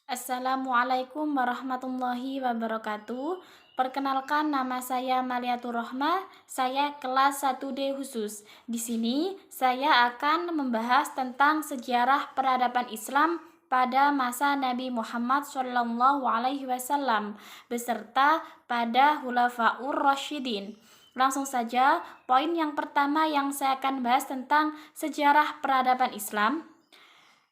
Assalamualaikum warahmatullahi wabarakatuh. Perkenalkan, nama saya Maliatur Rohmah. Saya kelas 1D khusus. Di sini saya akan membahas tentang sejarah peradaban Islam pada masa Nabi Muhammad SAW beserta pada Khulafaur Rasyidin. Langsung saja, poin yang pertama yang saya akan bahas tentang sejarah peradaban Islam.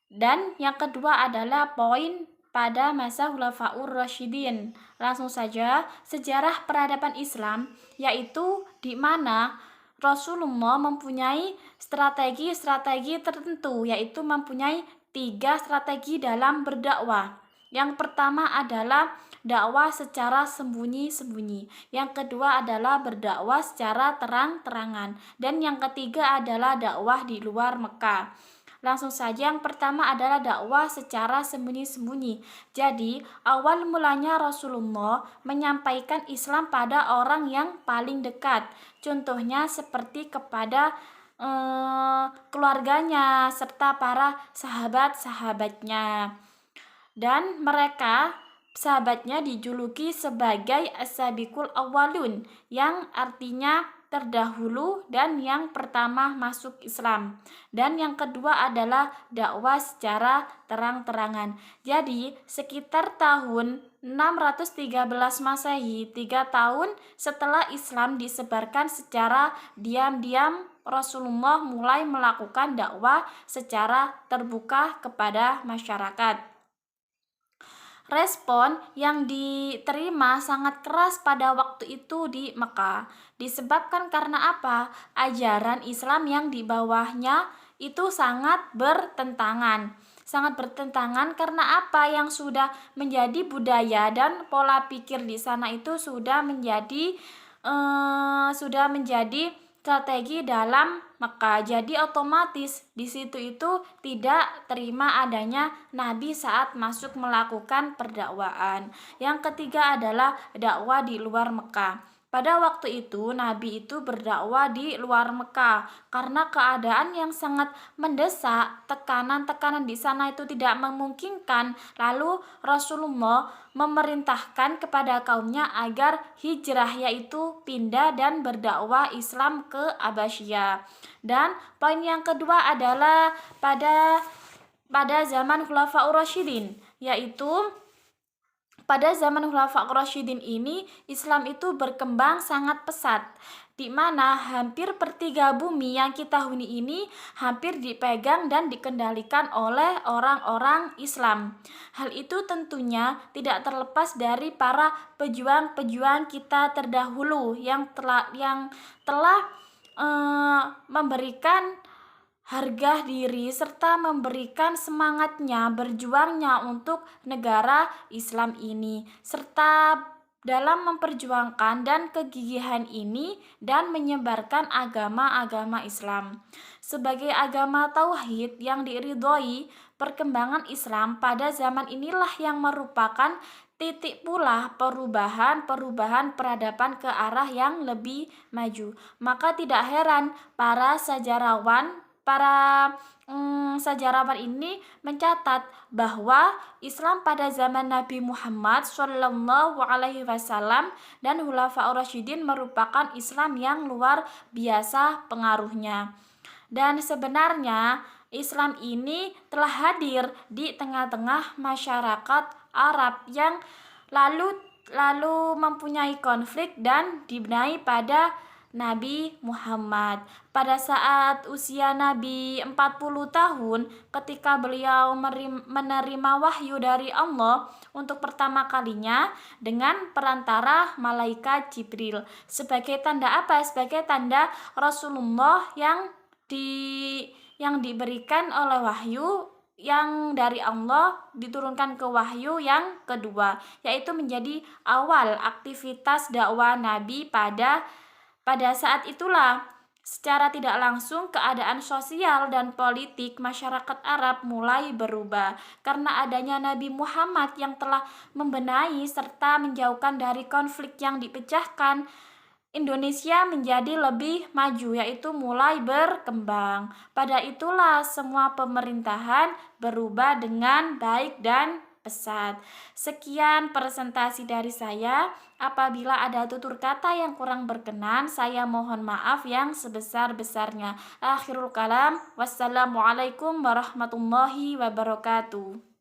Dan yang kedua adalah poin pada masa Khulafaur Rasyidin. Langsung saja, sejarah peradaban Islam yaitu di mana Rasulullah mempunyai strategi-strategi tertentu, yaitu mempunyai 3 strategi dalam berdakwah. Yang pertama adalah dakwah secara sembunyi-sembunyi. Yang kedua adalah berdakwah secara terang-terangan. Dan yang ketiga adalah dakwah di luar Mekah. Langsung saja, yang pertama adalah dakwah secara sembunyi-sembunyi. Jadi, awal mulanya Rasulullah menyampaikan Islam pada orang yang paling dekat. Contohnya seperti kepada keluarganya serta para sahabat-sahabatnya. Dan mereka sahabatnya dijuluki sebagai as-sabiqul awwalun, yang artinya terdahulu dan yang pertama masuk Islam. Dan yang kedua adalah dakwah secara terang-terangan. Jadi sekitar tahun 613 Masehi, 3 tahun setelah Islam disebarkan secara diam-diam, Rasulullah mulai melakukan dakwah secara terbuka kepada masyarakat. Respon yang diterima sangat keras pada waktu itu di Mekah. Disebabkan karena apa? Ajaran Islam yang di bawahnya itu sangat bertentangan. Sangat bertentangan karena apa? Yang sudah menjadi budaya dan pola pikir di sana itu sudah menjadi strategi dalam Mekah. Jadi otomatis di situ itu tidak terima adanya Nabi saat masuk melakukan perdakwaan. Yang ketiga adalah dakwah di luar Mekah. Pada waktu itu Nabi itu berdakwah di luar Mekah karena keadaan yang sangat mendesak, tekanan-tekanan di sana itu tidak memungkinkan. Lalu Rasulullah memerintahkan kepada kaumnya agar hijrah, yaitu pindah dan berdakwah Islam ke Abasyah. Dan poin yang kedua adalah pada zaman Khulafaur Rasyidin, yaitu pada zaman Khulafaur Rasyidin ini Islam itu berkembang sangat pesat, di mana hampir pertiga bumi yang kita huni ini hampir dipegang dan dikendalikan oleh orang-orang Islam. Hal itu tentunya tidak terlepas dari para pejuang-pejuang kita terdahulu yang telah memberikan harga diri serta memberikan semangatnya, berjuangnya untuk negara Islam ini, serta dalam memperjuangkan dan kegigihan ini dan menyebarkan agama-agama Islam. Sebagai agama tauhid yang diridhoi, perkembangan Islam pada zaman inilah yang merupakan titik pula perubahan peradaban ke arah yang lebih maju. Maka tidak heran para sejarawan ini mencatat bahwa Islam pada zaman Nabi Muhammad SAW dan Khulafaur Rasyidin merupakan Islam yang luar biasa pengaruhnya. Dan sebenarnya Islam ini telah hadir di tengah-tengah masyarakat Arab yang lalu mempunyai konflik dan dibenahi pada Nabi Muhammad. Pada saat usia Nabi 40 tahun, ketika beliau menerima wahyu dari Allah untuk pertama kalinya dengan perantara malaikat Jibril. Sebagai tanda apa? Sebagai tanda Rasulullah yang diberikan oleh wahyu yang dari Allah diturunkan ke wahyu yang kedua, yaitu menjadi awal aktivitas dakwah Nabi pada saat itulah. Secara tidak langsung keadaan sosial dan politik masyarakat Arab mulai berubah karena adanya Nabi Muhammad yang telah membenahi serta menjauhkan dari konflik yang dipecahkan. Indonesia menjadi lebih maju, yaitu mulai berkembang. Pada itulah semua pemerintahan berubah dengan baik dan pesat. Sekian presentasi dari saya. Apabila ada tutur kata yang kurang berkenan, saya mohon maaf yang sebesar-besarnya. Akhirul kalam, wassalamualaikum warahmatullahi wabarakatuh.